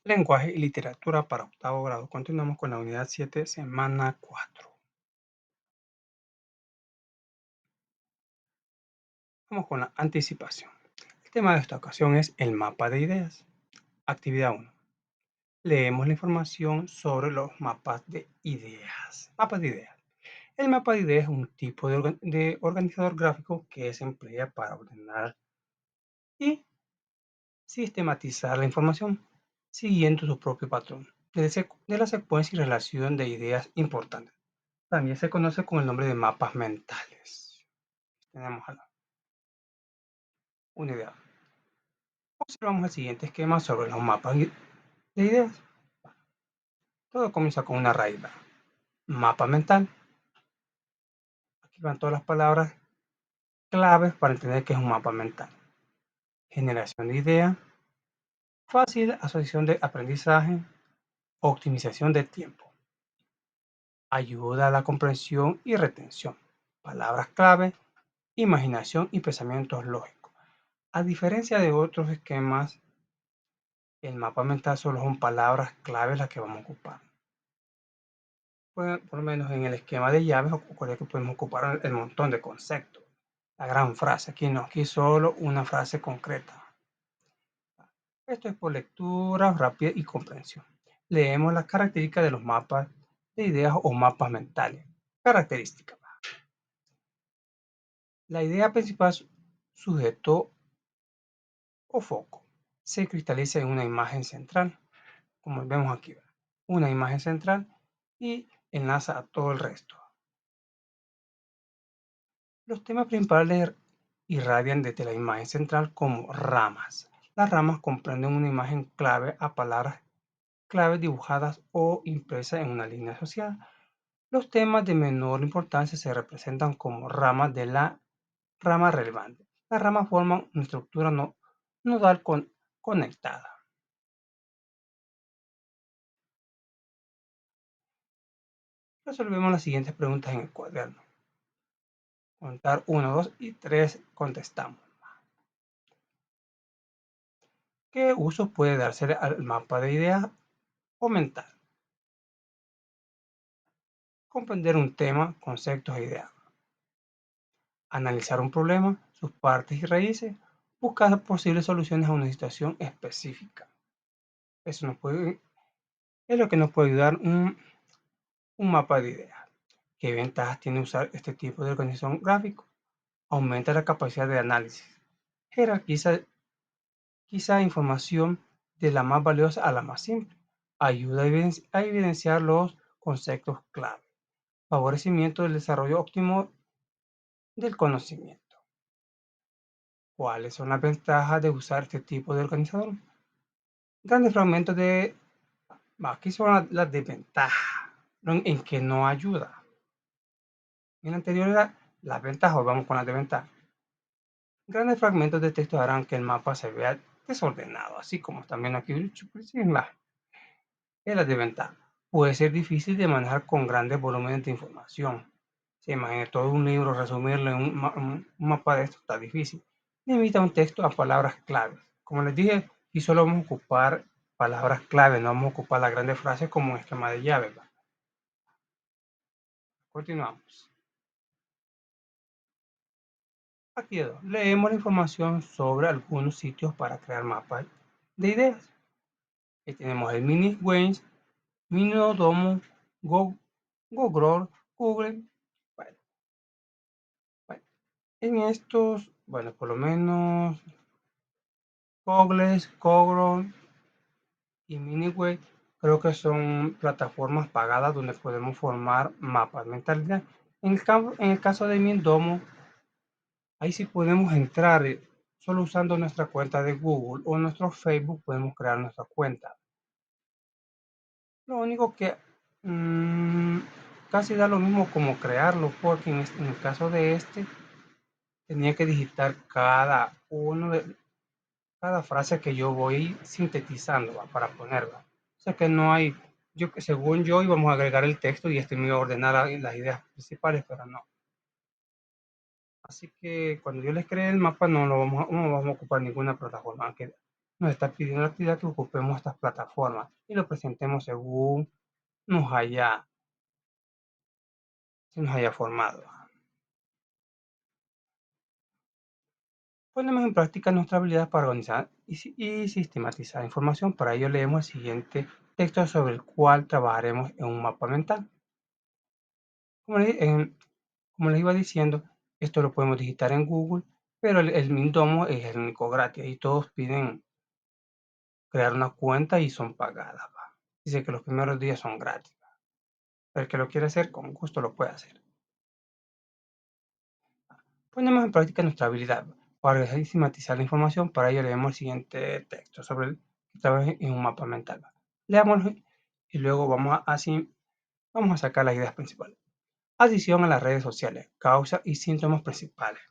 Lenguaje y literatura para octavo grado. Continuamos con la unidad 7, semana 4. Vamos con la anticipación. El tema de esta ocasión es el mapa de ideas. Actividad 1. Leemos la información sobre los mapas de ideas. Mapas de ideas. El mapa de ideas es un tipo de organizador gráfico que se emplea para ordenar y sistematizar la información, siguiendo su propio patrón de la secuencia y relación de ideas importantes. También se conoce con el nombre de mapas mentales. Tenemos una idea. Observamos el siguiente esquema sobre los mapas de ideas. Todo comienza con una raíz. Mapa mental. Aquí van todas las palabras claves para entender qué es un mapa mental. Generación de ideas, fácil asociación de aprendizaje, optimización de tiempo, ayuda a la comprensión y retención, palabras clave, imaginación y pensamientos lógicos. A diferencia de otros esquemas, el mapa mental solo son palabras clave las que vamos a ocupar. Por lo menos en el esquema de llaves, ocurre que podemos ocupar el montón de conceptos, la gran frase. Aquí no, aquí solo una frase concreta. Esto es por lectura rápida y comprensión. Leemos las características de los mapas de ideas o mapas mentales. Características. La idea principal, sujeto o foco, se cristaliza en una imagen central, como vemos aquí. Una imagen central y enlaza a todo el resto. Los temas principales irradian desde la imagen central como ramas. Las ramas comprenden una imagen clave a palabras claves dibujadas o impresas en una línea asociada. Los temas de menor importancia se representan como ramas de la rama relevante. Las ramas forman una estructura nodal conectada. Resolvemos las siguientes preguntas en el cuaderno. Contar 1, 2 y 3 contestamos. ¿Qué uso puede darse al mapa de ideas o mental? Comprender un tema, conceptos e ideas. Analizar un problema, sus partes y raíces. Buscar posibles soluciones a una situación específica. Eso es lo que nos puede ayudar un mapa de ideas. ¿Qué ventajas tiene usar este tipo de organización gráfico? Aumenta la capacidad de análisis. Jerarquiza quizá información de la más valiosa a la más simple. Ayuda a evidenciar los conceptos clave. Favorecimiento del desarrollo óptimo del conocimiento. ¿Cuáles son las ventajas de usar este tipo de organizador? Grandes fragmentos de... Aquí son las desventajas, en que no ayuda. En la anterior era las ventajas, hoy vamos con las desventajas. Grandes fragmentos de texto harán que el mapa se vea desordenado, así como también aquí en la desventaja. Puede ser difícil de manejar con grandes volúmenes de información. Se imagina todo un libro, resumirlo en un mapa de esto está difícil. Limita un texto a palabras claves. Como les dije, aquí solo vamos a ocupar palabras claves, no vamos a ocupar las grandes frases como un esquema de llave. Continuamos. Aquí leemos la información sobre algunos sitios para crear mapas de ideas. Aquí tenemos el Mini Waves, Minidomo, Google, Google. Bueno, bueno, en estos, bueno, por lo menos Google y MiniWay creo que son plataformas pagadas donde podemos formar mapas mentales. En el caso de Mindomo, ahí sí podemos entrar solo usando nuestra cuenta de Google o nuestro Facebook podemos crear nuestra cuenta. Lo único que casi da lo mismo como crearlo, porque en el caso de este tenía que digitar cada frase que yo voy sintetizando para ponerla. O sea que no hay, según yo íbamos a agregar el texto y este me iba a ordenar las ideas principales, pero no. Así que cuando yo les cree el mapa no vamos a ocupar ninguna plataforma, aunque nos está pidiendo la actividad que ocupemos estas plataformas y lo presentemos según nos haya, se nos haya formado. Ponemos en práctica nuestra habilidad para organizar y sistematizar información. Para ello leemos el siguiente texto sobre el cual trabajaremos en un mapa mental. Como les, como les iba diciendo, esto lo podemos digitar en Google, pero el Mindomo es el único gratis y todos piden crear una cuenta y son pagadas. ¿Va? Dice que los primeros días son gratis. El que lo quiere hacer, con gusto lo puede hacer. Ponemos en práctica nuestra habilidad para organizar y sistematizar la información. Para ello leemos el siguiente texto sobre el que trabaje en un mapa mental. Leámoslo y luego vamos a sacar las ideas principales. Adición a las redes sociales, causa y síntomas principales.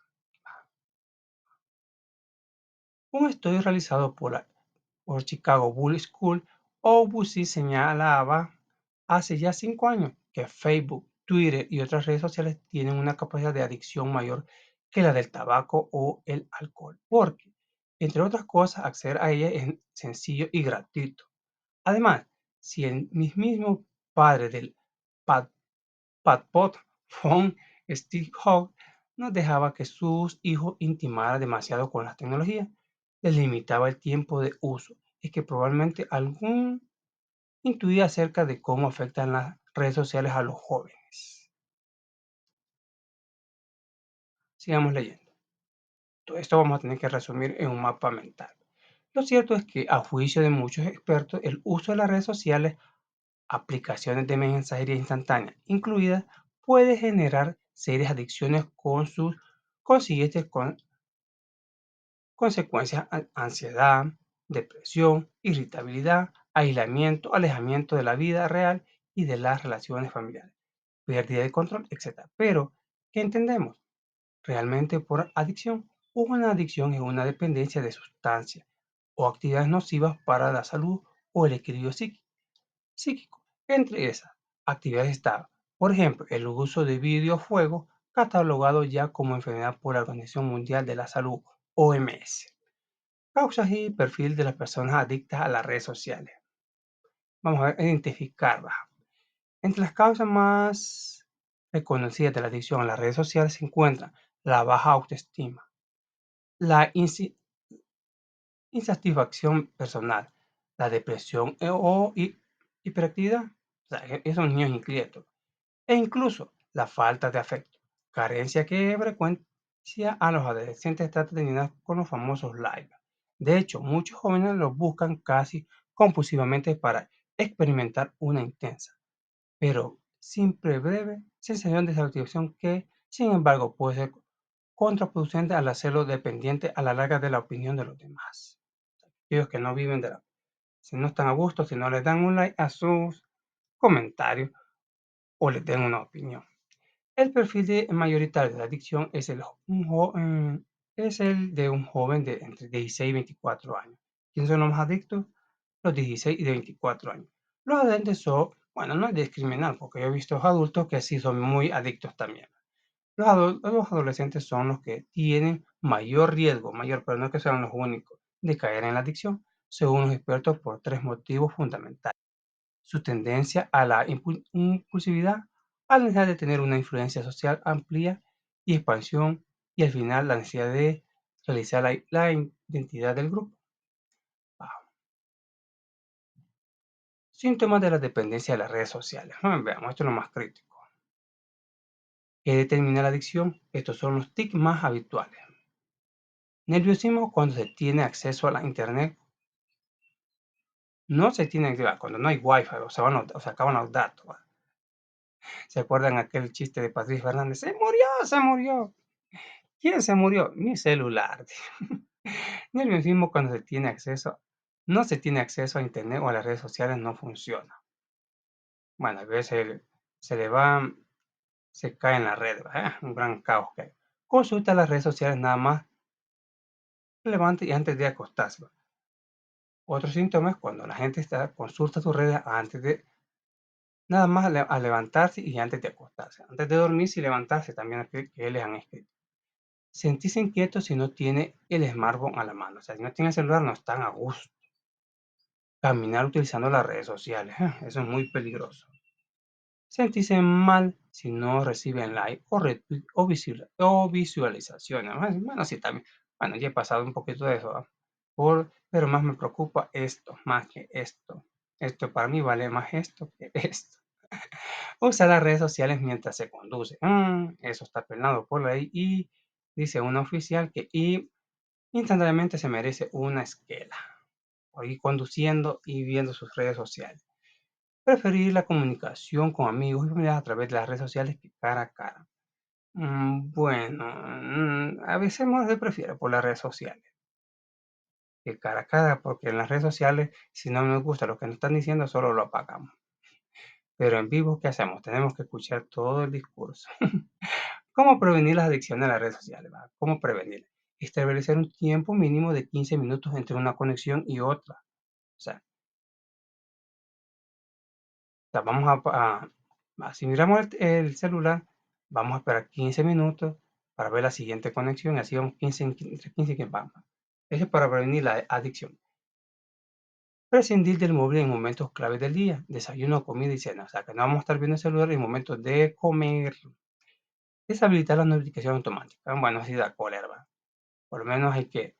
Un estudio realizado por Chicago Bull School o BUSI señalaba hace ya 5 años que Facebook, Twitter y otras redes sociales tienen una capacidad de adicción mayor que la del tabaco o el alcohol, porque, entre otras cosas, acceder a ellas es sencillo y gratuito. Además, si el mismo padre del Patpot von Steenhoek no dejaba que sus hijos intimaran demasiado con las tecnologías, les limitaba el tiempo de uso, y que probablemente algún intuía acerca de cómo afectan las redes sociales a los jóvenes. Sigamos leyendo. Todo esto vamos a tener que resumir en un mapa mental. Lo cierto es que, a juicio de muchos expertos, el uso de las redes sociales, aplicaciones de mensajería instantánea incluidas, puede generar serias adicciones con sus consiguientes consecuencias: ansiedad, depresión, irritabilidad, aislamiento, alejamiento de la vida real y de las relaciones familiares, pérdida de control, etc. Pero, ¿qué entendemos realmente por adicción? Una adicción es una dependencia de sustancias o actividades nocivas para la salud o el equilibrio psíquico. Entre esas actividades está, por ejemplo, el uso de videojuegos, catalogado ya como enfermedad por la Organización Mundial de la Salud, OMS. Causas y perfil de las personas adictas a las redes sociales. Vamos a identificarlas. Entre las causas más reconocidas de la adicción a las redes sociales se encuentran la baja autoestima, la insatisfacción personal, la depresión o hiperactividad, o sea, esos niños inquietos, e incluso la falta de afecto, carencia que frecuencia a los adolescentes trata de llenar con los famosos likes. De hecho, muchos jóvenes los buscan casi compulsivamente para experimentar una intensa, pero siempre breve sensación de satisfacción que, sin embargo, puede ser contraproducente al hacerlo dependiente a la larga de la opinión de los demás. Aquellos que no viven de la... Si no están a gusto, si no les dan un like a sus comentarios o les den una opinión. El perfil mayoritario de la adicción es el de un joven de entre 16 y 24 años. ¿Quiénes son los más adictos? Los 16 y de 24 años. Los adolescentes son, bueno, no es discriminar, porque yo he visto adultos que sí son muy adictos también. Los adolescentes son los que tienen mayor riesgo, mayor, pero no es que sean los únicos, de caer en la adicción, según los expertos, por tres motivos fundamentales: su tendencia a la impulsividad, a la necesidad de tener una influencia social amplia y expansión, y al final la necesidad de realizar la identidad del grupo. Ah, síntomas de la dependencia de las redes sociales. Veamos, esto es lo más crítico. ¿Qué determina la adicción? Estos son los tics más habituales. Nerviosismo cuando se tiene acceso a la internet. No se tiene, cuando no hay wifi o se acaban los datos. ¿Se acuerdan aquel chiste de Patricio Fernández? Se murió, se murió. ¿Quién se murió? Mi celular. Nerviosismo cuando no se tiene acceso a internet o a las redes sociales, no funciona. Bueno, a veces se le va, se cae en la red, ¿verdad? Un gran caos que hay. Consulta las redes sociales nada más, levante y antes de acostarse. Otro síntoma es cuando la gente consulta sus redes antes de, nada más a levantarse y antes de acostarse. Antes de dormirse y levantarse también, que les han escrito. Sentirse inquieto si no tiene el smartphone a la mano. O sea, si no tiene el celular, no están a gusto. Caminar utilizando las redes sociales. Eso es muy peligroso. Sentirse mal si no reciben like o retweet o visualizaciones. Bueno, sí, también. Bueno, ya he pasado un poquito de eso, ¿va? Pero más me preocupa esto, más que esto. Esto para mí vale más esto que esto. Usa las redes sociales mientras se conduce. Eso está penado por ley y dice un oficial que instantáneamente se merece una esquela por ir conduciendo y viendo sus redes sociales. Preferir la comunicación con amigos y familiares a través de las redes sociales que cara a cara. Bueno, a veces más se prefiere por las redes sociales que cara a cara, porque en las redes sociales, si no nos gusta lo que nos están diciendo, solo lo apagamos. Pero en vivo, ¿qué hacemos? Tenemos que escuchar todo el discurso. ¿Cómo prevenir las adicciones a las redes sociales? ¿Va? ¿Cómo prevenir? Establecer un tiempo mínimo de 15 minutos entre una conexión y otra. O sea, vamos si miramos el celular, vamos a esperar 15 minutos para ver la siguiente conexión y así vamos 15, entre 15 y 15 vamos. Eso es para prevenir la adicción. Prescindir del móvil en momentos claves del día, desayuno, comida y cena. O sea, que no vamos a estar viendo el celular en momentos de comer. Deshabilitar las notificaciones automáticas. Bueno, así da cólera, ¿va? Por lo menos hay que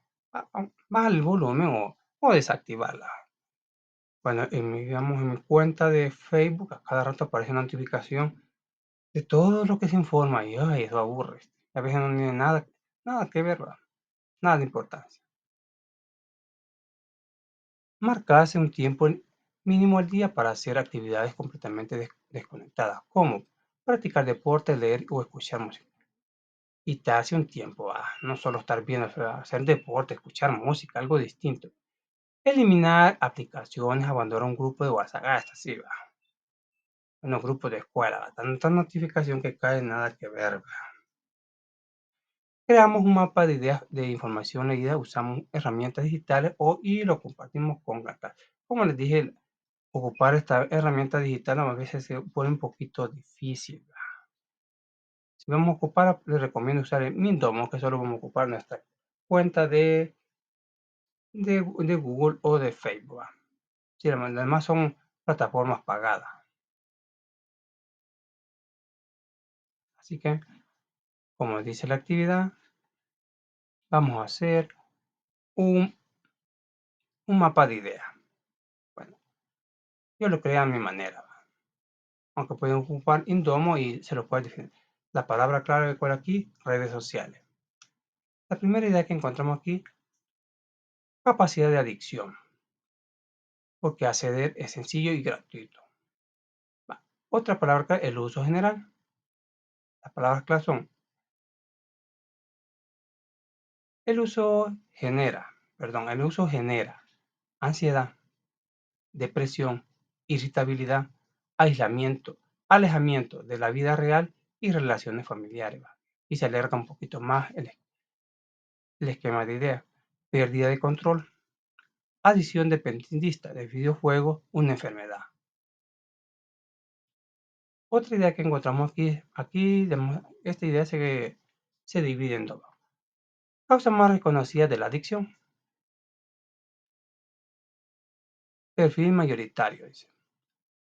bajar el volumen o desactivarla. Bueno, digamos, en mi cuenta de Facebook, a cada rato aparece una notificación de todo lo que se informa y ay, eso aburre. A veces no tiene nada que ver, ¿va? Nada de importancia. Marcarse un tiempo mínimo al día para hacer actividades completamente desconectadas, como practicar deporte, leer o escuchar música. Y darse un tiempo, no solo estar viendo, o sea, hacer deporte, escuchar música, algo distinto. Eliminar aplicaciones, abandonar un grupo de WhatsApp, hasta sí, va. Unos grupos de escuela, tanta notificación que cae, nada que ver, va. Creamos un mapa de ideas de información leída, usamos herramientas digitales y lo compartimos con la clase. Como les dije, ocupar esta herramienta digital a veces se pone un poquito difícil, va. Si vamos a ocupar, les recomiendo usar el Mindomo, que solo vamos a ocupar nuestra cuenta de Google o de Facebook, va. Sí, las demás son plataformas pagadas. Así que, como dice la actividad, vamos a hacer un, un mapa de ideas. Bueno, yo lo creé a mi manera, aunque pueden ocupar Indomo y se lo puede definir. La palabra clave por aquí, redes sociales. La primera idea que encontramos aquí, capacidad de adicción, porque acceder es sencillo y gratuito. Va. Otra palabra clave, el uso general. Las palabras clave son, el uso genera ansiedad, depresión, irritabilidad, aislamiento, alejamiento de la vida real y relaciones familiares, ¿va? Y se alarga un poquito más el esquema de idea. Pérdida de control, adicción dependentista de videojuegos, una enfermedad. Otra idea que encontramos aquí esta idea se divide en dos. Causa más reconocida de la adicción, perfil mayoritario, dice.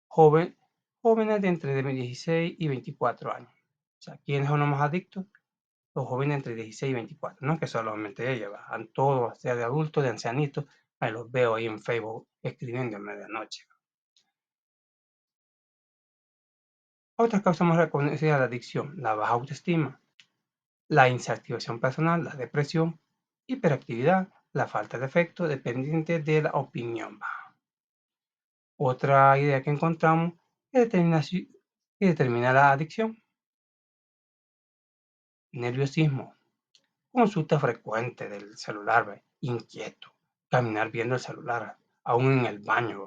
Joven, jóvenes de entre 16 y 24 años. O sea, ¿quiénes son los más adictos? Los jóvenes entre 16 y 24, no es que solamente ella, van todos, sea de adultos, de ancianitos, ahí los veo ahí en Facebook escribiendo a medianoche. Otra causa más reconocida de la adicción, la baja autoestima, la insatisfacción personal, la depresión, hiperactividad, la falta de afecto, dependiente de la opinión. Otra idea que encontramos que determina la adicción, nerviosismo, consulta frecuente del celular, inquieto, caminar viendo el celular, aún en el baño,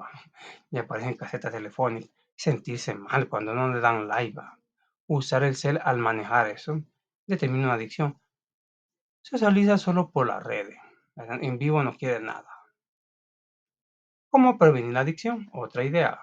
le aparecen casetas telefónicas, sentirse mal cuando no le dan like, usar el cel al manejar eso, determina una adicción. Socializa solo por las redes, ¿verdad? En vivo no quiere nada. ¿Cómo prevenir la adicción? Otra idea.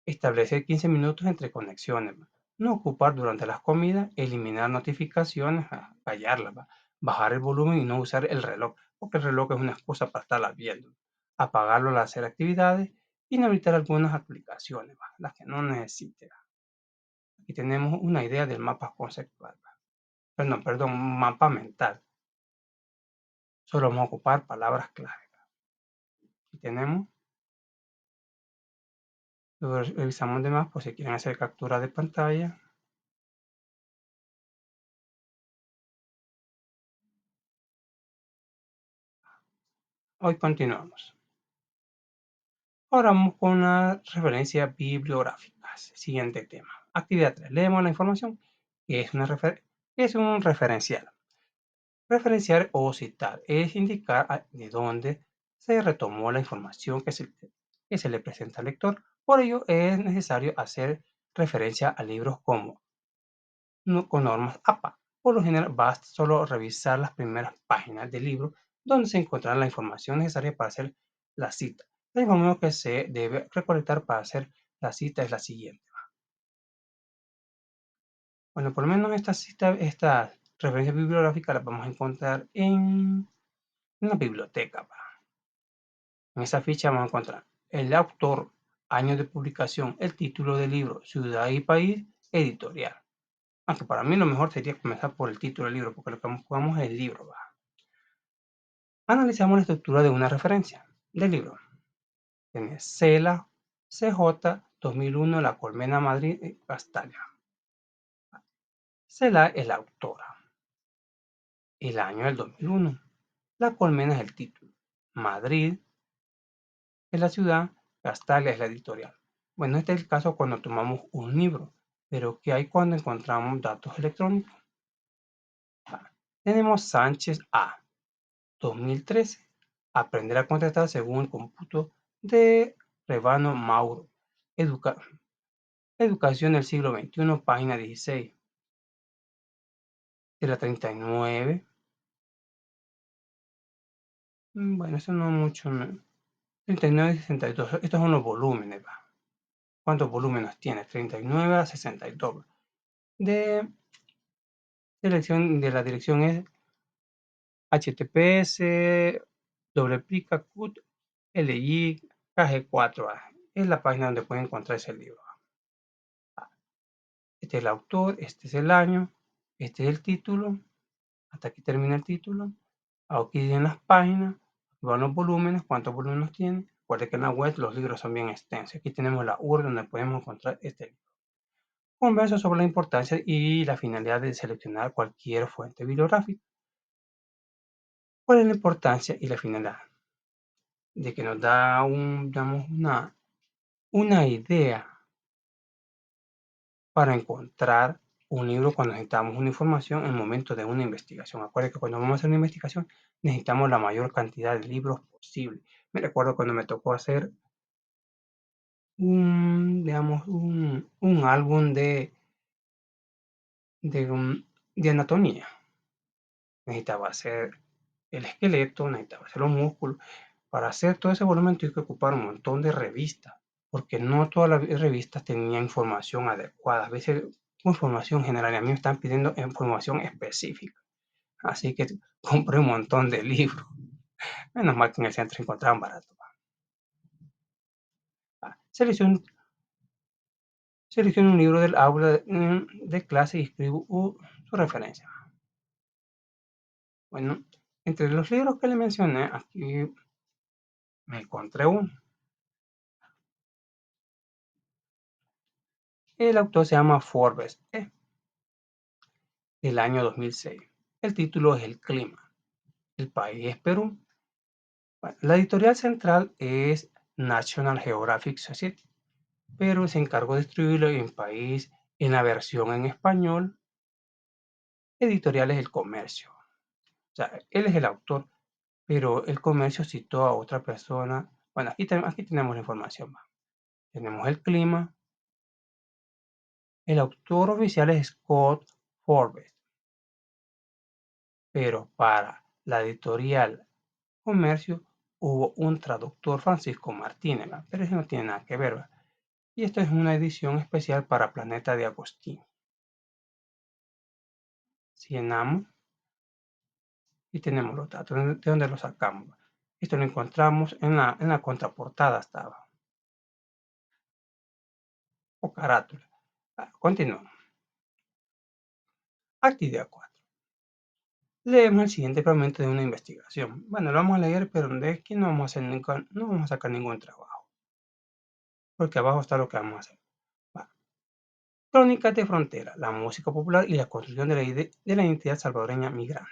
Establecer 15 minutos entre conexiones. no ocupar durante las comidas, eliminar notificaciones, callarlas, bajar el volumen y no usar el reloj, porque el reloj es una excusa para estarla viendo, apagarlo al hacer actividades, inhabilitar algunas aplicaciones, las que no necesite. Aquí tenemos una idea del mapa conceptual, perdón, un mapa mental. Solo vamos a ocupar palabras clave. Aquí tenemos, luego revisamos demás por si quieren hacer captura de pantalla. Hoy continuamos. Ahora vamos con una referencia bibliográfica. Siguiente tema. Actividad 3. Leemos la información. ¿Qué es, ¿Qué es un referencial? Referenciar o citar es indicar de dónde se retomó la información que se le presenta al lector. Por ello es necesario hacer referencia a libros como con normas APA. Por lo general basta solo revisar las primeras páginas del libro donde se encontrará la información necesaria para hacer la cita. La información que se debe recolectar para hacer la cita es la siguiente. Bueno, por lo menos esta referencia bibliográfica la vamos a encontrar en una biblioteca. En esa ficha vamos a encontrar el autor, año de publicación, el título del libro, ciudad y país, editorial. Aunque para mí lo mejor sería comenzar por el título del libro, porque lo que buscamos es el libro. Analizamos la estructura de una referencia del libro. Tiene CELA, CJ, 2001, La Colmena Madrid, Castalia. CELA es la autora. El año del 2001. La Colmena es el título. Madrid es la ciudad. Castalia es la editorial. Bueno, este es el caso cuando tomamos un libro. Pero ¿qué hay cuando encontramos datos electrónicos? Tenemos Sánchez A. 2013. Aprender a contestar según el cómputo de Rebano Mauro. Educación del siglo XXI, página 16. De la 39. Bueno, eso no es mucho. 39 y 62. Estos son los volúmenes. ¿Cuántos volúmenes tiene? 39 a 62. De la dirección es https cut li kg4a. Es la página donde pueden encontrar ese libro. Este es el autor, este es el año, este es el título. Hasta aquí termina el título. Aquí en las páginas, van los volúmenes, cuántos volúmenes tiene. Recuerde que en la web los libros son bien extensos. Aquí tenemos la URL donde podemos encontrar este libro. Converso sobre la importancia y la finalidad de seleccionar cualquier fuente bibliográfica. ¿Cuál es la importancia y la finalidad? De que nos da una idea para encontrar un libro cuando necesitamos una información en el momento de una investigación. Acuérdense que cuando vamos a hacer una investigación necesitamos la mayor cantidad de libros posible. Me recuerdo cuando me tocó hacer un álbum de anatomía. Necesitaba hacer el esqueleto, necesitaba hacer los músculos. Para hacer todo ese volumen tuve que ocupar un montón de revistas, porque no todas las revistas tenían información adecuada. A veces información general, y a mí me están pidiendo información específica. Así que compré un montón de libros. Menos mal que en el centro se encontraban baratos. Selecciono un libro del aula de clase y escribo su referencia. Bueno, entre los libros que le mencioné, aquí me encontré uno. El autor se llama Forbes del año 2006. El título es El clima. El país es Perú. Bueno, la editorial central es National Geographic Society, pero se encargó de distribuirlo en país en la versión en español. Editorial es El Comercio. O sea, él es el autor, pero El Comercio citó a otra persona. Bueno, aquí tenemos la información. Tenemos el clima. El autor oficial es Scott Forbes, pero para la editorial Comercio hubo un traductor, Francisco Martínez, pero eso no tiene nada que ver. Y esta es una edición especial para Planeta de Agostini. Llenamos y tenemos los datos de dónde lo sacamos. Esto lo encontramos en la contraportada estaba, o carátula. Continuamos. Actividad 4. Leemos el siguiente fragmento de una investigación. Bueno, lo vamos a leer, pero de aquí no vamos a hacer no vamos a sacar ningún trabajo, porque abajo está lo que vamos a hacer. Va. Crónicas de frontera, la música popular y la construcción de de la identidad salvadoreña migrante.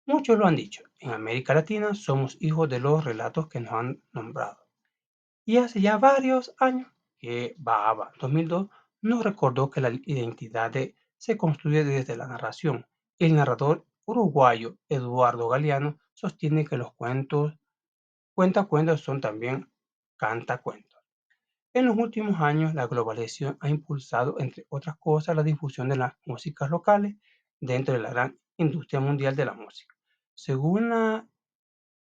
Muchos lo han dicho, en América Latina somos hijos de los relatos que nos han nombrado. Y hace ya varios años que Baba 2002 nos recordó que la identidad se construye desde la narración. El narrador uruguayo Eduardo Galeano sostiene que los cuentacuentos son también cantacuentos. En los últimos años, la globalización ha impulsado, entre otras cosas, la difusión de las músicas locales dentro de la gran industria mundial de la música. Según la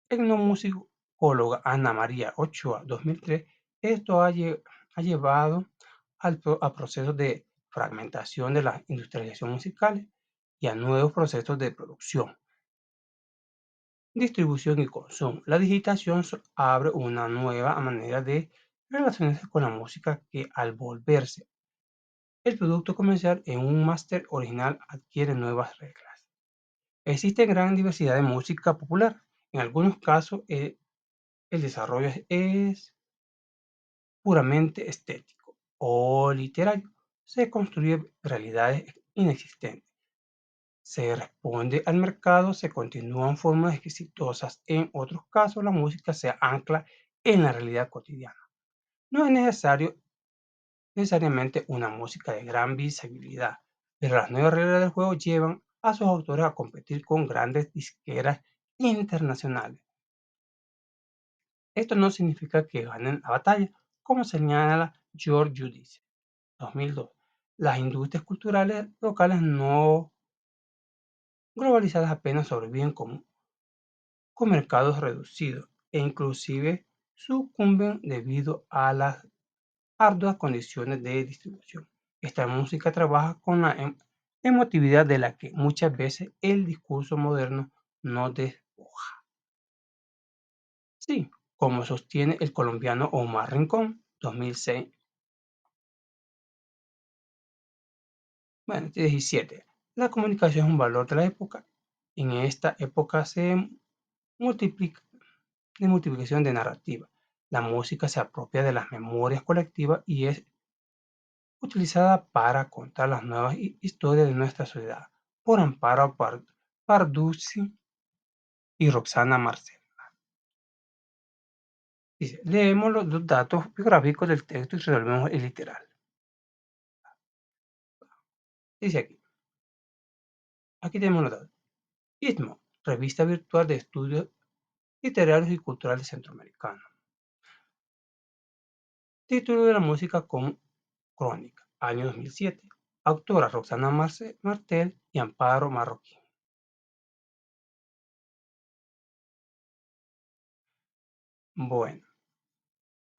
etnomusicóloga Ana María Ochoa, 2003, esto ha llevado a procesos de fragmentación de la industrialización musical y a nuevos procesos de producción, distribución y consumo. La digitación abre una nueva manera de relacionarse con la música que al volverse el producto comercial en un máster original adquiere nuevas reglas. Existe gran diversidad de música popular. En algunos casos, el desarrollo es puramente estético o literario. Se construye realidades inexistentes. Se responde al mercado, se continúan formas exitosas. En otros casos, la música se ancla en la realidad cotidiana. No es necesariamente una música de gran visibilidad, pero las nuevas reglas del juego llevan a sus autores a competir con grandes disqueras internacionales. Esto no significa que ganen la batalla, como señala George Judice, 2002. Las industrias culturales locales no globalizadas apenas sobreviven con mercados reducidos e inclusive sucumben debido a las arduas condiciones de distribución. Esta música trabaja con la emotividad de la que muchas veces el discurso moderno no despoja. Sí, como sostiene el colombiano Omar Rincón, 2006. Bueno, 17. La comunicación es un valor de la época. En esta época multiplica, de multiplicación de narrativa. La música se apropia de las memorias colectivas y es utilizada para contar las nuevas historias de nuestra sociedad. Por Amparo Parduzzi y Roxana Marcel. Dice, leemos los datos biográficos del texto y resolvemos el literal. Dice aquí tenemos los datos. ISMO, revista virtual de estudios literarios y culturales centroamericanos. Título de la música con Crónica, año 2007. Autora Roxana Martel y Amparo Marroquín. Bueno,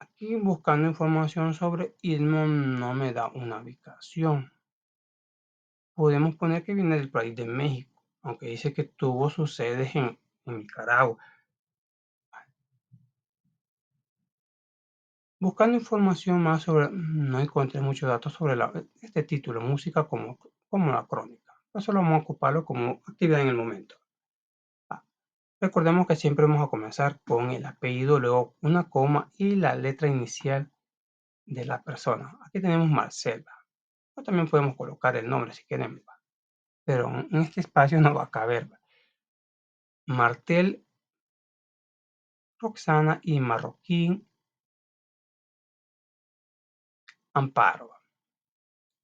aquí buscando información sobre ISMO no me da una ubicación. Podemos poner que viene del país de México, aunque dice que tuvo sus sedes en Nicaragua. Buscando información más sobre, no encontré muchos datos sobre este título, música como la crónica. Eso lo vamos a ocuparlo como actividad en el momento. Ah, recordemos que siempre vamos a comenzar con el apellido, luego una coma y la letra inicial de la persona. Aquí tenemos Marcela. O también podemos colocar el nombre si queremos, pero en este espacio no va a caber. Martel, Roxana y Marroquín, Amparo.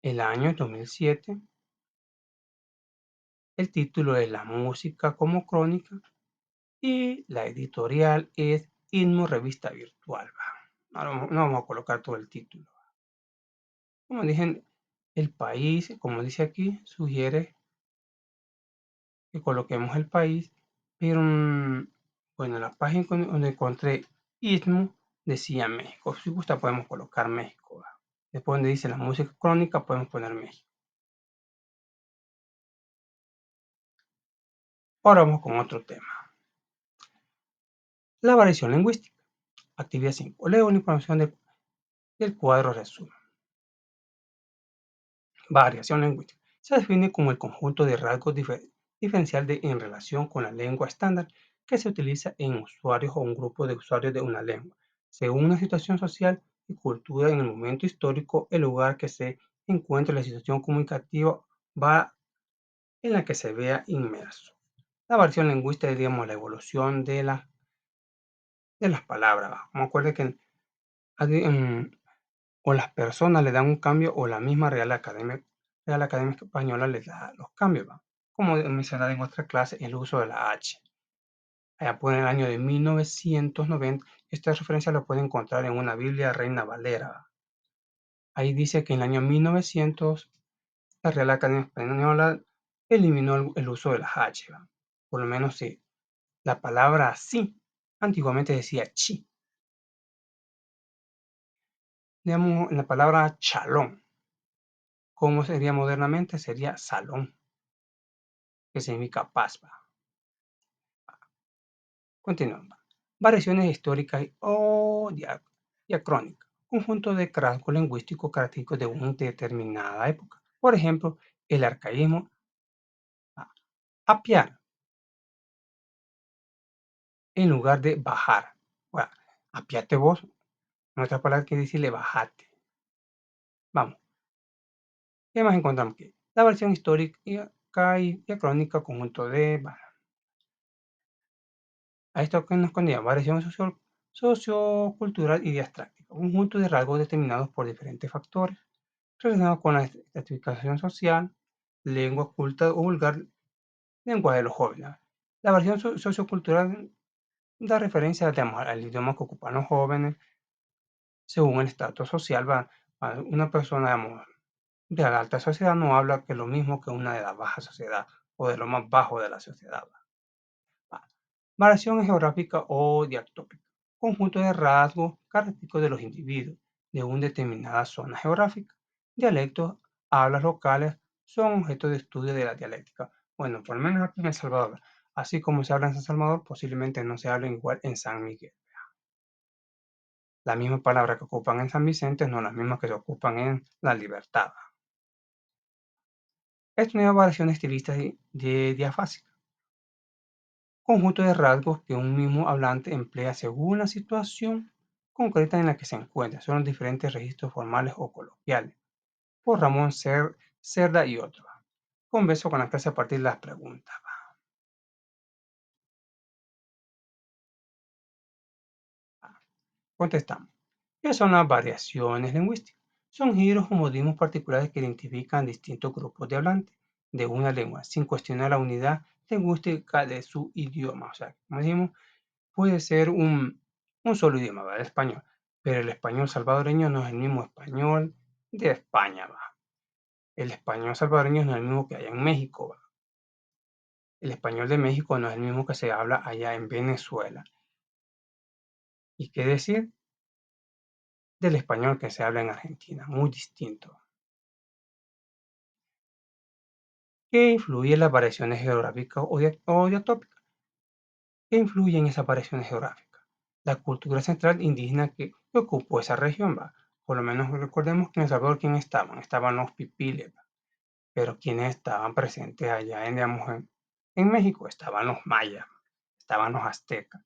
El año 2007. El título es La música como crónica y la editorial es Inmo Revista Virtual. No vamos a colocar todo el título. Como dije, el país, como dice aquí, sugiere que coloquemos el país, pero bueno, la página donde encontré Istmo decía México. Si gusta podemos colocar México. Después donde dice la música crónica podemos poner México. Ahora vamos con otro tema. La variación lingüística. Actividad 5. Leo la información del cuadro resumen. Variación lingüística. Se define como el conjunto de rasgos diferencial en relación con la lengua estándar que se utiliza en usuarios o un grupo de usuarios de una lengua, según una situación social y cultura en el momento histórico, el lugar que se encuentra la situación comunicativa va en la que se vea inmerso. La variación lingüística es, digamos, la evolución de las palabras. ¿Va? Como acuerden que o las personas le dan un cambio o la misma Real Academia Española les da los cambios, ¿va? Como mencionaba en otra clase, el uso de la H. Allá por el año de 1990, esta referencia la puede encontrar en una Biblia Reina Valera. ¿Va? Ahí dice que en el año 1900 la Real Academia Española eliminó el uso de la H. ¿Va? Por lo menos sí. La palabra sí, antiguamente decía chi. Digamos, la palabra chalón, ¿cómo sería modernamente? Sería salón, que significa paz. ¿Va? Continuando. Variaciones históricas o diacrónicas. Conjunto de rasgos lingüísticos característicos de una determinada época. Por ejemplo, el arcaísmo a- apiar en lugar de bajar. Bueno, apiate vos, en otras palabras quiere decirle bajate. Vamos, ¿qué más encontramos aquí? La versión histórica y diacrónica, conjunto de... Bueno, a esto que nos conlleva variación sociocultural y diastráctica. Un conjunto de rasgos determinados por diferentes factores relacionado con la estratificación social, lengua culta o vulgar, lenguaje de los jóvenes. La versión sociocultural da referencia, digamos, al idioma que ocupan los jóvenes según el estatus social. Una persona, digamos, de la alta sociedad no habla que lo mismo que una de la baja sociedad o de lo más bajo de la sociedad. Va. Variación geográfica o diactópica. Conjunto de rasgos característicos de los individuos de una determinada zona geográfica. Dialectos, hablas locales son objeto de estudio de la dialéctica. Bueno, por lo menos aquí en El Salvador. Así como se habla en San Salvador, posiblemente no se hable igual en San Miguel. Las mismas palabras que ocupan en San Vicente no las mismas que se ocupan en La Libertad. Esto es una variación estilística de diafásica. Conjunto de rasgos que un mismo hablante emplea según la situación concreta en la que se encuentra. Son los diferentes registros formales o coloquiales. Por Ramón Cerda y otros. Converso con la clase a partir de las preguntas. Contestamos. ¿Qué son las variaciones lingüísticas? Son giros o modismos particulares que identifican distintos grupos de hablantes de una lengua, sin cuestionar la unidad lingüística de su idioma. O sea, como decimos, puede ser un solo idioma, ¿va? El español, pero el español salvadoreño no es el mismo español de España, ¿va? El español salvadoreño no es el mismo que allá en México, ¿va? El español de México no es el mismo que se habla allá en Venezuela. ¿Y qué decir del español que se habla en Argentina? Muy distinto. ¿Qué influye en las variaciones geográficas o diatópicas? ¿Qué influye en esas variaciones geográficas? La cultura central indígena que ocupó esa región, ¿va? Por lo menos recordemos que en El Salvador, ¿quién estaban? Estaban los pipiles, ¿va? Pero quienes estaban presentes allá digamos, en México estaban los mayas, estaban los aztecas,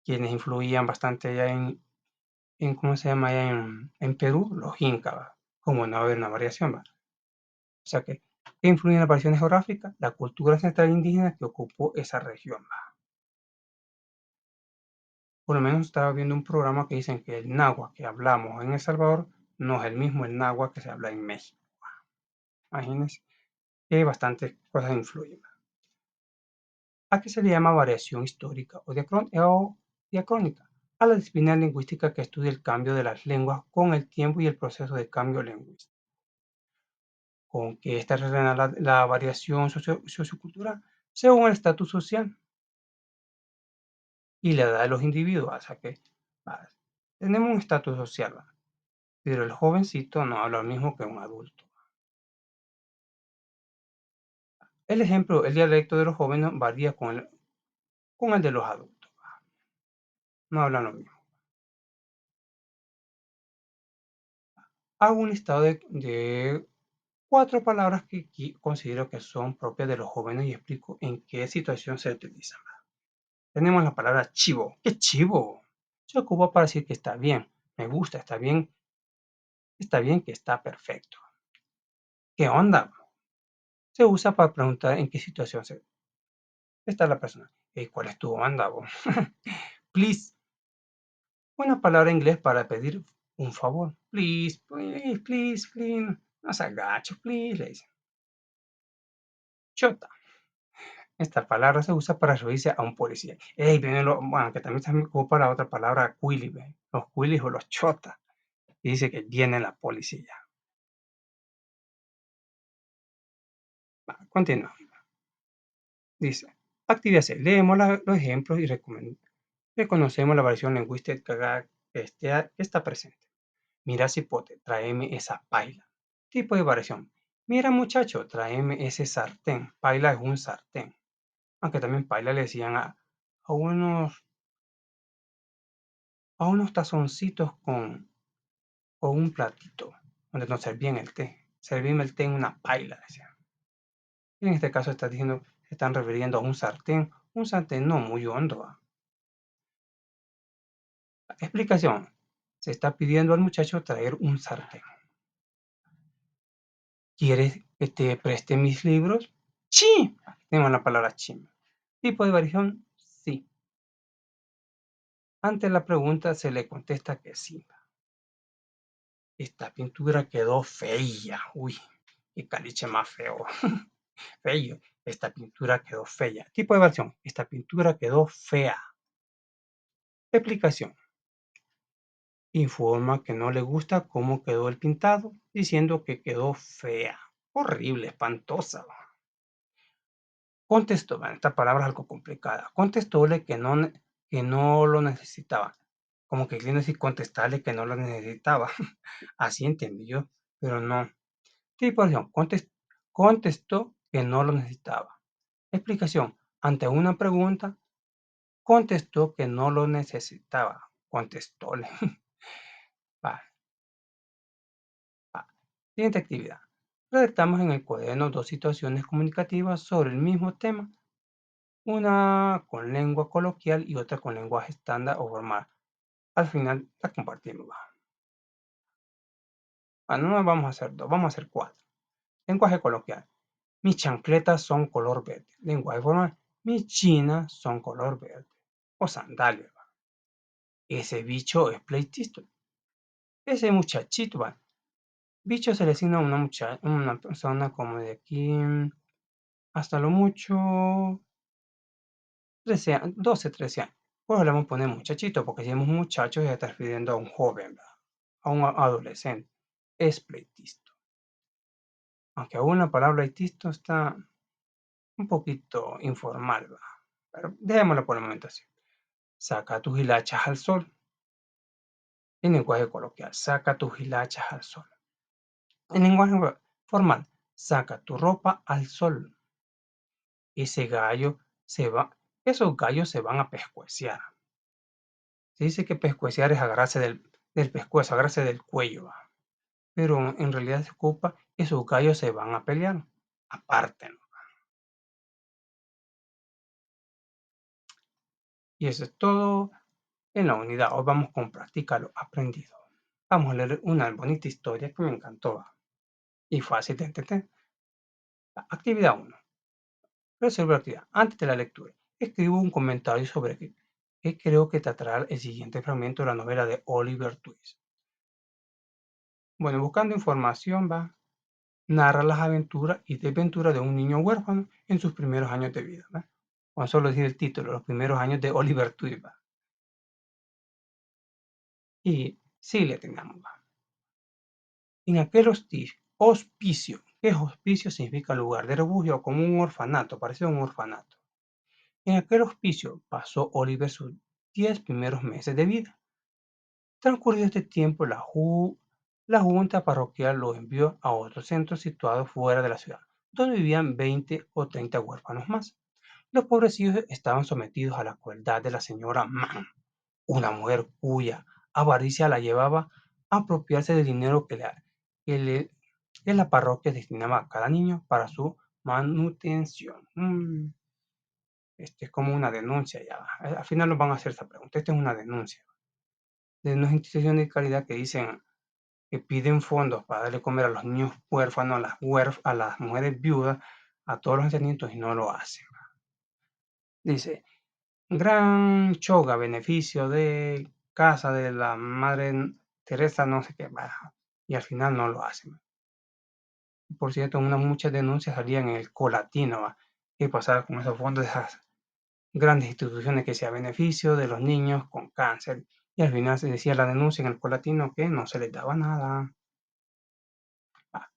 quienes influían bastante allá ¿cómo se llama? Allá en Perú, los incas, ¿va? Como no va a haber una variación, ¿va? O sea que, ¿qué influye en las variaciones geográficas? La cultura central indígena que ocupó esa región, ¿va? Por lo menos estaba viendo un programa que dicen que el náhuatl que hablamos en El Salvador no es el mismo el náhuatl que se habla en México. Imagínense que bastantes cosas influyen. ¿A qué se le llama variación histórica o diacrónica? A la disciplina lingüística que estudia el cambio de las lenguas con el tiempo y el proceso de cambio lingüístico. Con que esta relaciona la variación sociocultural según el estatus social y la edad de los individuos. O sea que va, tenemos un estatus social, ¿va? Pero el jovencito no habla lo mismo que un adulto. El dialecto de los jóvenes varía con el de los adultos. No hablan lo mismo. Hago un listado de 4 palabras que considero que son propias de los jóvenes y explico en qué situación se utilizan. Tenemos la palabra chivo. ¿Qué chivo? Se ocupa para decir que está bien, me gusta, está bien, que está perfecto. ¿Qué onda? Se usa para preguntar en qué situación está la persona. Hey, ¿cuál es tu onda, bo? Please, una palabra en inglés para pedir un favor. Please, please, please, please. No se agacho, please, le dicen. Chota. Esta palabra se usa para referirse a un policía. Hey, viene bueno, que también se ocupa la otra palabra cuili, ve. Los cuilis o los chotas. Y dice que viene la policía. Va, continúa. Dice, actividad C. Leemos los ejemplos y reconocemos la variación lingüística que está presente. Mira, cipote, tráeme esa paila. Tipo de variación. Mira, muchacho, tráeme ese sartén. Paila es un sartén. Aunque también paila le decían a unos, a unos tazoncitos con un platito donde nos servían el té. Servirme el té en una paila, decían. Y en este caso está diciendo, se están refiriendo a un sartén no muy hondo. Explicación. Se está pidiendo al muchacho traer un sartén. ¿Quieres que te preste mis libros? Sí. Aquí tenemos la palabra sí. Tipo de variación, sí. Ante la pregunta se le contesta que sí. Esta pintura quedó fea. Uy, qué caliche más feo. Feo. Esta pintura quedó fea. Tipo de variación, esta pintura quedó fea. Explicación. Informa que no le gusta cómo quedó el pintado, diciendo que quedó fea. Horrible, espantosa. Contestó, bueno, esta palabra es algo complicada. Contestóle que no lo necesitaba. Como que quiere decir contestarle que no lo necesitaba. Así entendí yo, pero no. Tipo de acción, contestó que no lo necesitaba. Explicación. Ante una pregunta, contestó que no lo necesitaba. Contestóle. Vale, vale. Siguiente actividad. Redactamos en el cuaderno 2 situaciones comunicativas sobre el mismo tema, una con lengua coloquial y otra con lenguaje estándar o formal. Al final la compartimos. No vamos a hacer 2, vamos a hacer 4. Lenguaje coloquial. Mis chancletas son color verde. Lenguaje formal. Mis chinas son color verde. O sandalias. Ese bicho es pleitista. Ese muchachito, va. Bicho se le asigna a una persona como de aquí hasta lo mucho 13 12, 13 años. Pues le vamos a poner muchachito, porque si decimos muchacho ya está refiriendo a un joven, ¿verdad? A un adolescente. Es pleitisto. Aunque aún la palabra pleitisto está un poquito informal, ¿verdad? Pero dejémoslo por el momento así. Saca tus hilachas al sol. En lenguaje coloquial, saca tus hilachas al sol. En lenguaje formal, saca tu ropa al sol. Ese gallo se va, esos gallos se van a pescueciar. Se dice que pescueciar es agarrarse del pescuezo, agarrarse del cuello, ¿va? Pero en realidad se ocupa, esos gallos se van a pelear. Aparte, ¿no? Y eso es todo en la unidad. Hoy vamos con practica lo aprendido. Vamos a leer una bonita historia que me encantó, ¿va? Y fácil de entender. Actividad 1. Resolver la actividad. Antes de la lectura, escribo un comentario sobre qué creo que tratará el siguiente fragmento de la novela de Oliver Twist. Bueno, buscando información, va, narra las aventuras y desventuras de un niño huérfano en sus primeros años de vida. ¿Va? Con solo decir el título, los primeros años de Oliver Twist. ¿Va? Y sí le tengamos. ¿Va? En aquel hospicio, ¿qué hospicio significa lugar de refugio? Como un orfanato, parece un orfanato. En aquel hospicio pasó Oliver sus 10 primeros meses de vida. Transcurrido este tiempo, la junta parroquial lo envió a otro centro situado fuera de la ciudad, donde vivían 20 o 30 huérfanos más. Los pobrecillos estaban sometidos a la crueldad de la señora Mann, una mujer cuya avaricia la llevaba a apropiarse del dinero que la parroquia destinaba a cada niño para su manutención. Este es como una denuncia ya. Al final nos van a hacer esa pregunta. Esta es una denuncia de unas instituciones de caridad que dicen que piden fondos para darle comer a los niños huérfanos, a las mujeres viudas, a todos los ancianitos y no lo hacen. Dice, gran choga, beneficio de casa de la Madre Teresa, no sé qué, y al final no lo hacen. Por cierto, muchas denuncias salían en el colatino, qué pasaba con esos fondos de esas grandes instituciones que sea beneficio de los niños con cáncer. Y al final se decía la denuncia en el colatino que no se les daba nada. Va,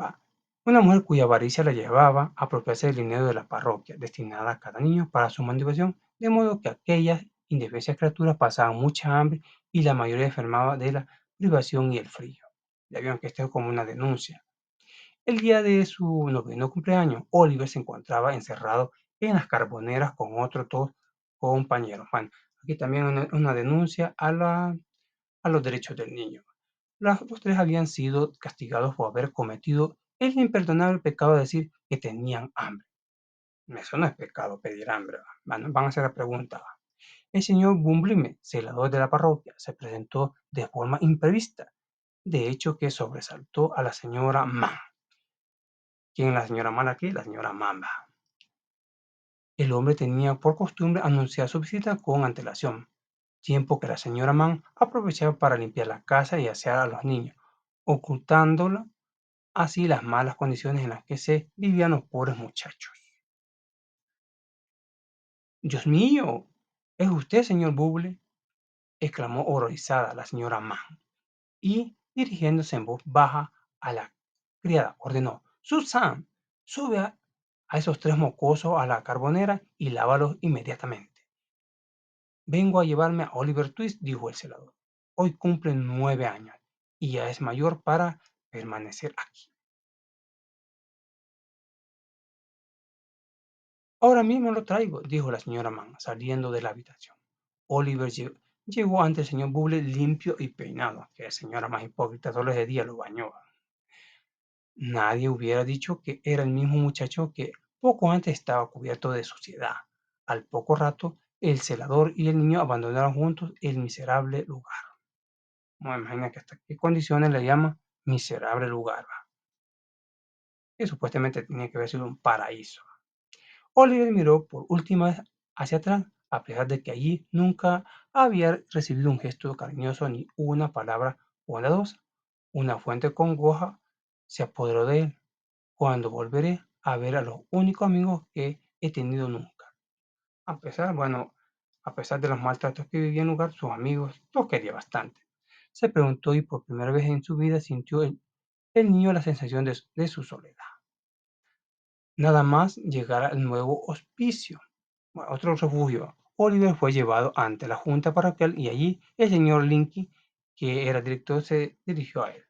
va. Una mujer cuya avaricia la llevaba a apropiarse del dinero de la parroquia, destinada a cada niño para su manutención, de modo que aquellas indefensas criaturas pasaban mucha hambre y la mayoría enfermaba de la privación y el frío. Ya vieron que esto es como una denuncia. El día de su noveno cumpleaños, Oliver se encontraba encerrado en las carboneras con otros dos compañeros. Bueno, aquí también una denuncia a los derechos del niño. Los tres habían sido castigados por haber cometido el imperdonable pecado de decir que tenían hambre. Eso no es pecado, pedir hambre. Van a hacer la pregunta. El señor Bumblime, celador de la parroquia, se presentó de forma imprevista, de hecho que sobresaltó a la señora Mann. ¿Quién es la señora Mann aquí? La señora Mamba. El hombre tenía por costumbre anunciar su visita con antelación, tiempo que la señora Mann aprovechaba para limpiar la casa y asear a los niños, ocultándola así las malas condiciones en las que se vivían los pobres muchachos. ¡Dios mío! ¿Es usted, señor Buble? Exclamó horrorizada la señora Mann, y, dirigiéndose en voz baja a la criada, ordenó: Susan, sube a esos tres mocosos a la carbonera y lávalos inmediatamente. Vengo a llevarme a Oliver Twist, dijo el celador. Hoy cumple 9 años y ya es mayor para permanecer aquí. Ahora mismo lo traigo, dijo la señora Mann, saliendo de la habitación. Oliver llegó ante el señor Buble limpio y peinado, que la señora más hipócrita solo ese día lo bañó. Nadie hubiera dicho que era el mismo muchacho que poco antes estaba cubierto de suciedad. Al poco rato, el celador y el niño abandonaron juntos el miserable lugar. No me imagino que hasta qué condiciones le llama miserable lugar, que supuestamente tenía que haber sido un paraíso. Oliver miró por última vez hacia atrás, a pesar de que allí nunca había recibido un gesto cariñoso ni una palabra bondadosa. Una fuente congoja se apoderó de él. Cuando volveré a ver a los únicos amigos que he tenido nunca. A pesar de los maltratos que vivía en el lugar, sus amigos los quería bastante. Se preguntó y por primera vez en su vida sintió el niño la sensación de su soledad. Nada más llegar al nuevo hospicio, otro refugio, Oliver fue llevado ante la junta parroquial y allí el señor Linky, que era director, se dirigió a él.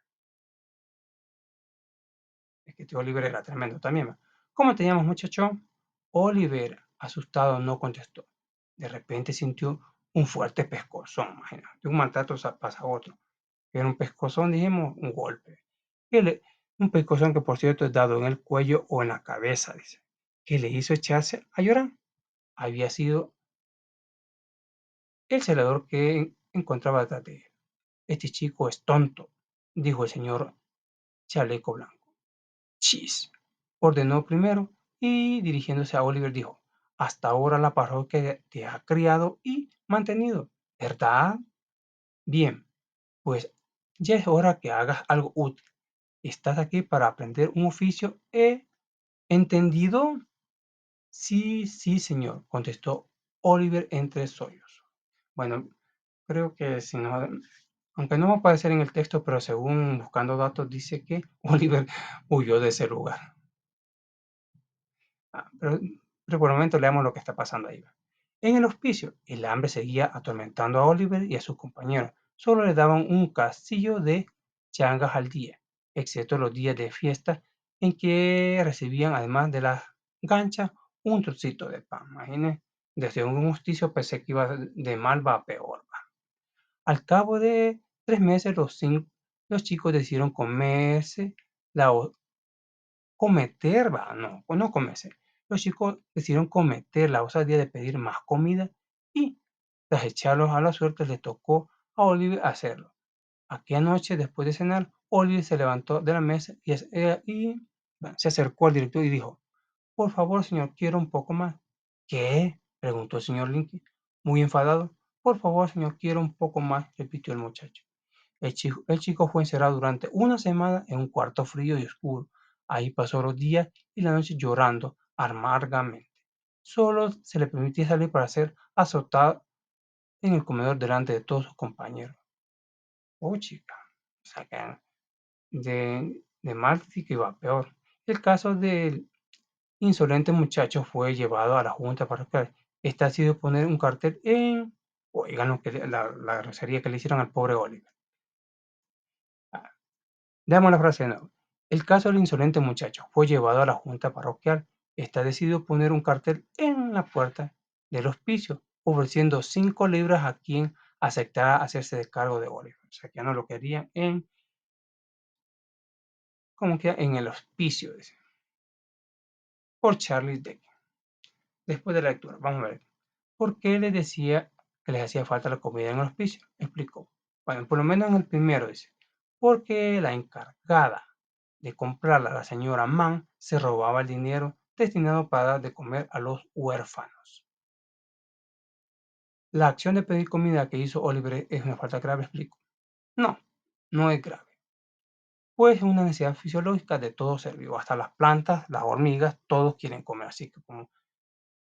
Es que este Oliver era tremendo también. ¿Cómo te llamas, muchacho? Oliver, asustado, no contestó. De repente sintió un fuerte pescozón, imagínate. De un maltrato pasa a otro. Era un pescozón, dijimos, un golpe. Un pescozón que, por cierto, es dado en el cuello o en la cabeza, dice, que le hizo echarse a llorar. Había sido el celador que encontraba detrás de él. Este chico es tonto, dijo el señor Chaleco Blanco. Chis, ordenó primero y dirigiéndose a Oliver dijo, hasta ahora la parroquia te ha criado y mantenido, ¿verdad? Bien, pues ya es hora que hagas algo útil. Estás aquí para aprender un oficio, ¿eh? ¿Entendido? Sí, sí, señor, contestó Oliver entre sollozos. Bueno, creo que si no, aunque no va a aparecer en el texto, pero según buscando datos dice que Oliver huyó de ese lugar. Pero, por el momento leamos lo que está pasando ahí. En el hospicio, el hambre seguía atormentando a Oliver y a sus compañeros. Solo le daban un castillo de changas al día excepto los días de fiesta en que recibían, además de las ganchas, un trocito de pan. Imagínense, desde un justicio pensé que iba de mal va a peor. Al cabo de 3 meses, los chicos decidieron comerse la cometer, va, no, no comerse. Los chicos decidieron cometer la osadía de pedir más comida y, tras echarlos a la suerte, le tocó a Oliver hacerlo. Aquella noche, después de cenar, Oliver se levantó de la mesa bueno, se acercó al director y dijo: "Por favor, señor, quiero un poco más". "¿Qué?", preguntó el señor Lincoln, muy enfadado. "Por favor, señor, quiero un poco más", repitió el muchacho. El chico fue encerrado durante una semana en un cuarto frío y oscuro. Ahí pasó los días y la noche llorando amargamente. Solo se le permitía salir para ser azotado en el comedor delante de todos sus compañeros. Oh, chica. O sea que de mal sí que iba a peor. El caso del insolente muchacho fue llevado a la junta parroquial. Esta ha sido poner un cartel en... Oigan la grosería que le hicieron al pobre Oliver. Ah, Veamos la frase de nuevo. El caso del insolente muchacho fue llevado a la junta parroquial. Esta decidió poner un cartel en la puerta del hospicio, ofreciendo 5 libras a quien aceptara hacerse de cargo de Oliver. O sea, que ya no lo querían como que en el hospicio, dice, por Charles Dickens. Después de la lectura, vamos a ver. ¿Por qué les decía que les hacía falta la comida en el hospicio? Explicó. Bueno, por lo menos en el primero dice, porque la encargada de comprarla, la señora Mann, se robaba el dinero destinado para dar de comer a los huérfanos. La acción de pedir comida que hizo Oliver es una falta grave, explico. No, no es grave, pues es una necesidad fisiológica de todo ser vivo, hasta las plantas, las hormigas, todos quieren comer, así que como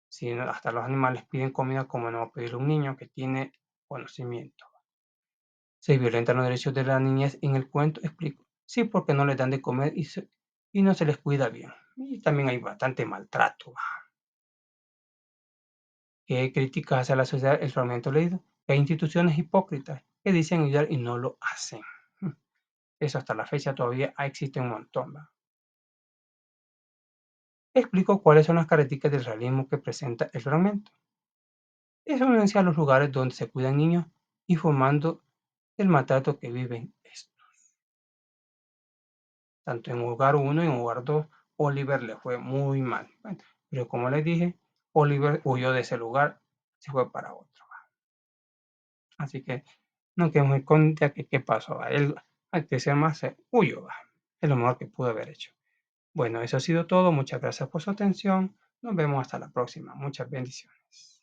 si hasta los animales piden comida, como no va a pedir un niño que tiene conocimiento. Se violentan los derechos de la niñez en el cuento, explico. Sí, porque no les dan de comer y no se les cuida bien. Y también hay bastante maltrato. ¿Qué críticas hace a la sociedad el fragmento leído? Que hay instituciones hipócritas que dicen ayudar y no lo hacen. Eso hasta la fecha todavía existe un montón. ¿Va? Explico cuáles son las características del realismo que presenta el fragmento. Es evidencia a los lugares donde se cuidan niños, informando del maltrato que viven estos. Tanto en Hogar 1 y en Hogar 2, Oliver le fue muy mal. Bueno, pero como les dije, Oliver huyó de ese lugar, se fue para otro. Así que no quedemos con ya que qué pasó. A él, al crecer más, se huyó. Es lo mejor que pudo haber hecho. Bueno, eso ha sido todo. Muchas gracias por su atención. Nos vemos hasta la próxima. Muchas bendiciones.